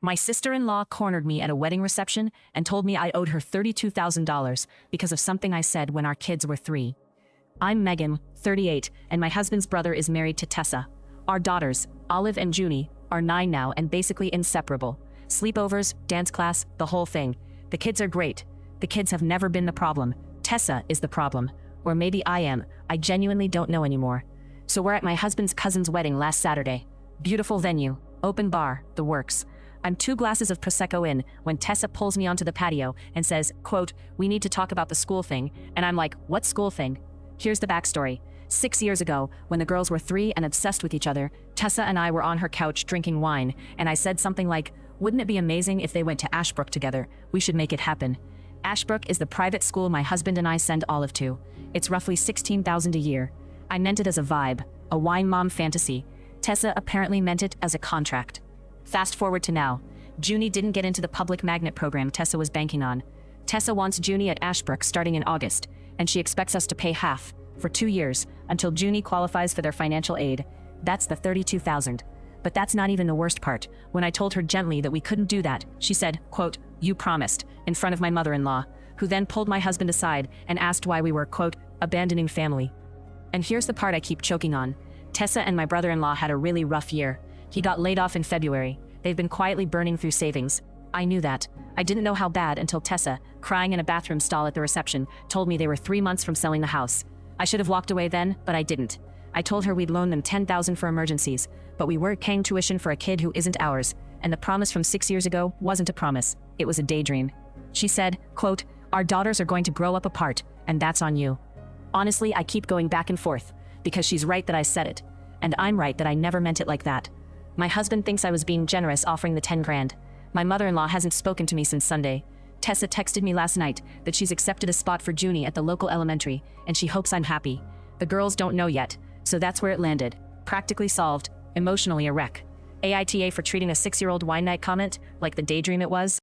My sister-in-law cornered me at a wedding reception and told me I owed her $32,000 because of something I said when our kids were 3. I'm Megan, 38, and my husband's brother is married to Tessa. Our daughters, Olive and Junie, are 9 now and basically inseparable. Sleepovers, dance class, the whole thing. The kids are great. The kids have never been the problem. Tessa is the problem. Or maybe I am. I genuinely don't know anymore. So we're at my husband's cousin's wedding last Saturday. Beautiful venue, open bar, the works. I'm 2 glasses of Prosecco in when Tessa pulls me onto the patio and says, quote, "We need to talk about the school thing." And I'm like, "What school thing?" Here's the backstory. 6 years ago, when the girls were 3 and obsessed with each other, Tessa and I were on her couch drinking wine, and I said something like, "Wouldn't it be amazing if they went to Ashbrook together? We should make it happen." Ashbrook is the private school my husband and I send Olive to. It's roughly $16,000 a year. I meant it as a vibe, a wine mom fantasy. Tessa apparently meant it as a contract. Fast forward to now. Junie didn't get into the public magnet program Tessa was banking on. Tessa wants Junie at Ashbrook starting in August, and she expects us to pay half, for 2 years, until Junie qualifies for their financial aid. That's the $32,000. But that's not even the worst part. When I told her gently that we couldn't do that, she said, quote, "You promised," in front of my mother-in-law, who then pulled my husband aside and asked why we were, quote, "abandoning family." And here's the part I keep choking on. Tessa and my brother-in-law had a really rough year. He got laid off in February. They've been quietly burning through savings. I knew that. I didn't know how bad until Tessa, crying in a bathroom stall at the reception, told me they were 3 months from selling the house. I should have walked away then, but I didn't. I told her we'd loan them $10,000 for emergencies, but we were paying tuition for a kid who isn't ours, and the promise from 6 years ago wasn't a promise. It was a daydream. She said, quote, "Our daughters are going to grow up apart, and that's on you." Honestly, I keep going back and forth, because she's right that I said it, and I'm right that I never meant it like that. My husband thinks I was being generous offering the 10 grand. My mother-in-law hasn't spoken to me since Sunday. Tessa texted me last night that she's accepted a spot for Junie at the local elementary, and she hopes I'm happy. The girls don't know yet, so that's where it landed. Practically solved, emotionally a wreck. AITA for treating a 6-year-old wine night comment like the daydream it was.